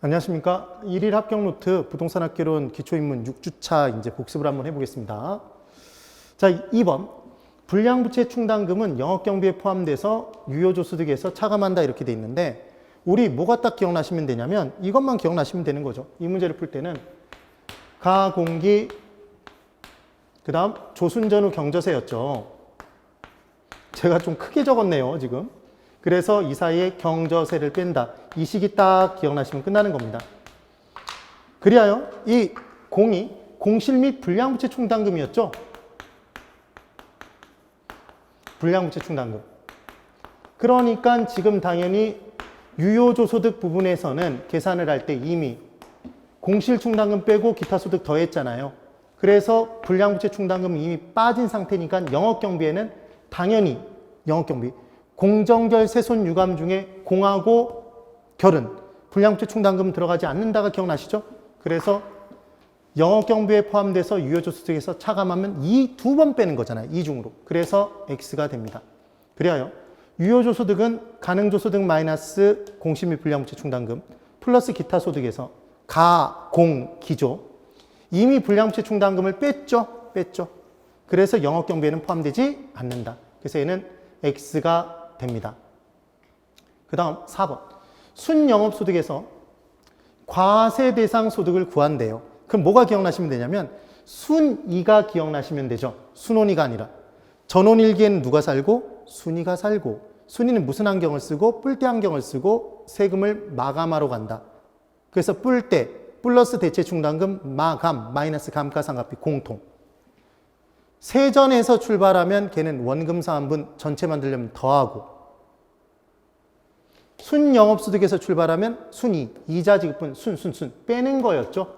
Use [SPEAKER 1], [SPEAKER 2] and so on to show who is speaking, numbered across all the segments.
[SPEAKER 1] 안녕하십니까. 1일 합격 노트 부동산 학개론 기초입문 6주차 이제 복습을 한번 해보겠습니다. 자, 2번. 불량부채 충당금은 영업경비에 포함돼서 유효조소득에서 차감한다 이렇게 돼 있는데 우리 뭐가 딱 기억나시면 되냐면 이것만 기억나시면 되는 거죠. 이 문제를 풀 때는 가공기 그 다음 조순전후 경저세였죠. 제가 좀 크게 적었네요, 지금. 그래서 이 사이에 경저세를 뺀다. 이 식이 딱 기억나시면 끝나는 겁니다. 그리하여 이 공이 공실 및 불량부채 충당금이었죠. 불량부채 충당금. 그러니까 지금 당연히 유효조소득 부분에서는 계산을 할 때 이미 공실 충당금 빼고 기타 소득 더했잖아요. 그래서 불량부채 충당금이 이미 빠진 상태니까 영업경비에는 당연히 영업경비 공정결 세손 유감 중에 공하고 결은 불량부채 충당금 들어가지 않는다가 기억나시죠? 그래서 영업경비에 포함돼서 유효조소득에서 차감하면 이 두 번 빼는 거잖아요. 이중으로. 그래서 X가 됩니다. 그리하여 유효조소득은 가능조소득 마이너스 공실 및 불량부채 충당금 플러스 기타 소득에서 가, 공, 기죠. 이미 불량부채 충당금을 뺐죠. 그래서 영업경비에는 포함되지 않는다. 그래서 얘는 X가 됩니다. 그 다음 4번. 순영업소득에서 과세 대상 소득을 구한대요. 그럼 뭐가 기억나시면 되냐면 순이가 기억나시면 되죠. 순원이가 아니라. 전원일기에는 누가 살고? 순이가 살고. 순이는 무슨 안경을 쓰고? 뿔대 안경을 쓰고 세금을 마감하러 간다. 그래서 뿔대 플러스 대체 충당금 마감 마이너스 감가상각비 공통. 세전에서 출발하면 걔는 원금 사한분 전체 만들려면 더하고 순영업소득에서 출발하면 순이 이자 지급분 순 빼는 거였죠.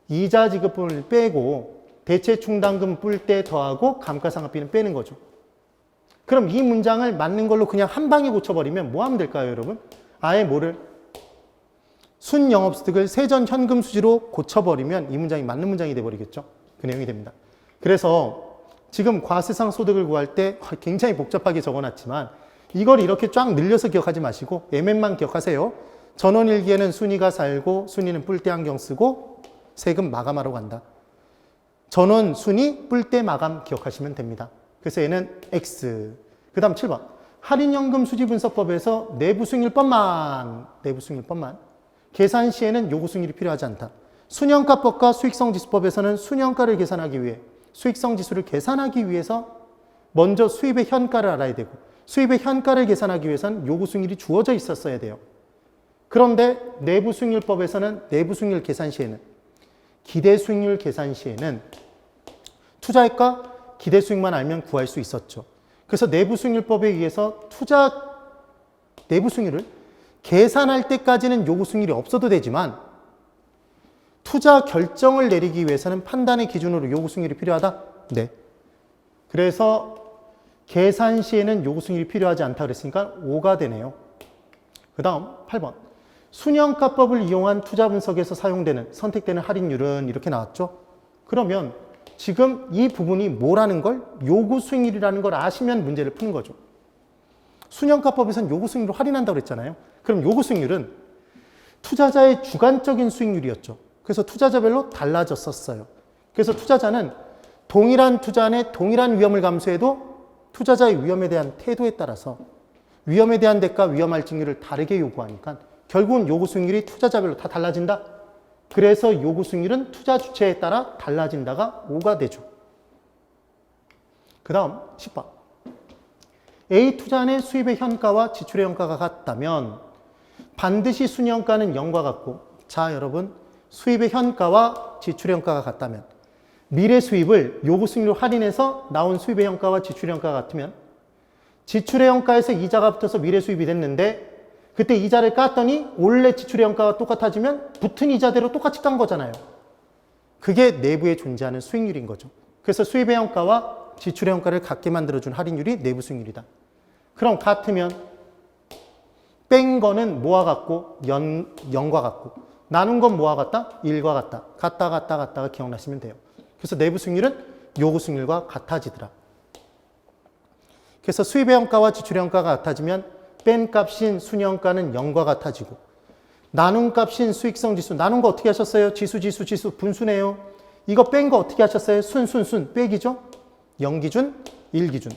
[SPEAKER 1] 이자 지급분을 빼고 대체 충당금 뿔때 더하고 감가상각비는 빼는 거죠. 그럼 이 문장을 맞는 걸로 그냥 한 방에 고쳐버리면 뭐 하면 될까요, 여러분? 아예 뭐를 순영업소득을 세전 현금 수지로 고쳐버리면 이 문장이 맞는 문장이 돼버리겠죠. 그 내용이 됩니다. 그래서 지금 과세상 소득을 구할 때 굉장히 복잡하게 적어놨지만 이걸 이렇게 쫙 늘려서 기억하지 마시고 MM만 기억하세요. 전원일기에는 순이가 살고 순이는 뿔대 안경 쓰고 세금 마감하러 간다. 전원, 순이, 뿔대 마감 기억하시면 됩니다. 그래서 얘는 X. 그 다음 7번. 할인연금 수지분석법에서 내부수익률법만 계산 시에는 요구수익률이 필요하지 않다. 순영가법과 수익성지수법에서는 순영가를 계산하기 위해 수익성지수를 계산하기 위해서 먼저 수입의 현가를 알아야 되고 수입의 현가를 계산하기 위해서는 요구수익률이 주어져 있었어야 돼요. 그런데 내부수익률법에서는 내부수익률 계산 시에는 기대수익률 계산 시에는 투자액과 기대수익만 알면 구할 수 있었죠. 그래서 내부수익률법에 의해서 내부수익률을 계산할 때까지는 요구수익률이 없어도 되지만 투자 결정을 내리기 위해서는 판단의 기준으로 요구수익률이 필요하다? 네. 그래서 계산 시에는 요구수익률이 필요하지 않다 그랬으니까 5가 되네요. 그 다음 8번. 순영가법을 이용한 투자 분석에서 사용되는 선택되는 할인율은 이렇게 나왔죠. 그러면 지금 이 부분이 뭐라는 걸 요구수익률이라는 걸 아시면 문제를 푸는 거죠. 순영가법에서는 요구수익률을 할인한다고 그랬잖아요. 그럼 요구수익률은 투자자의 주관적인 수익률이었죠. 그래서 투자자별로 달라졌었어요. 그래서 투자자는 동일한 투자 안에 동일한 위험을 감수해도 투자자의 위험에 대한 태도에 따라서 위험에 대한 대가, 위험할 증률을 다르게 요구하니까 결국은 요구수익률이 투자자별로 다 달라진다. 그래서 요구수익률은 투자 주체에 따라 달라진다가 5가 되죠. 그 다음 10번. A 투자안의 수입의 현가와 지출의 현가가 같다면 반드시 순현가는 0과 같고 자 여러분 수입의 현가와 지출의 현가가 같다면 미래 수입을 요구수익률 할인해서 나온 수입의 현가와 지출의 현가가 같으면 지출의 현가에서 이자가 붙어서 미래 수입이 됐는데 그때 이자를 깠더니 원래 지출의 현가가 똑같아지면 붙은 이자대로 똑같이 깐 거잖아요. 그게 내부에 존재하는 수익률인 거죠. 그래서 수입의 현가와 지출의 현가를 같게 만들어준 할인율이 내부 수익률이다. 그럼 같으면 뺀 거는 뭐와 같고 0과 같고 나눈 건 뭐와 같다? 1과 같다. 같다가 기억나시면 돼요. 그래서 내부 수익률은 요구 수익률과 같아지더라. 그래서 수입의 현가와 지출의 현가가 같아지면 뺀 값인 순현가는 0과 같아지고 나눈 값인 수익성 지수. 나눈 거 어떻게 하셨어요? 지수 분수네요. 이거 뺀 거 어떻게 하셨어요? 순 빼기죠? 0기준, 1기준.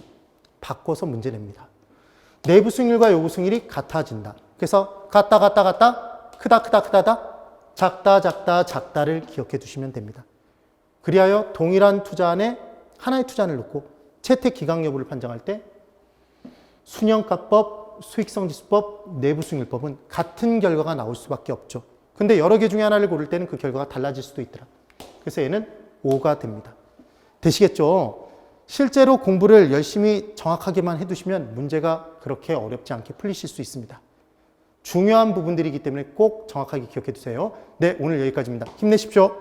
[SPEAKER 1] 바꿔서 문제 냅니다. 내부 승률과 요구 승률이 같아진다. 그래서 같다, 크다, 작다를 기억해 두시면 됩니다. 그리하여 동일한 투자 안에 하나의 투자를 넣고 채택 기각 여부를 판정할 때 순영가법, 수익성지수법, 내부승률법은 같은 결과가 나올 수밖에 없죠. 근데 여러 개 중에 하나를 고를 때는 그 결과가 달라질 수도 있더라. 그래서 얘는 5가 됩니다. 되시겠죠? 실제로 공부를 열심히 정확하게만 해두시면 문제가 그렇게 어렵지 않게 풀리실 수 있습니다. 중요한 부분들이기 때문에 꼭 정확하게 기억해 두세요. 네, 오늘 여기까지입니다. 힘내십시오.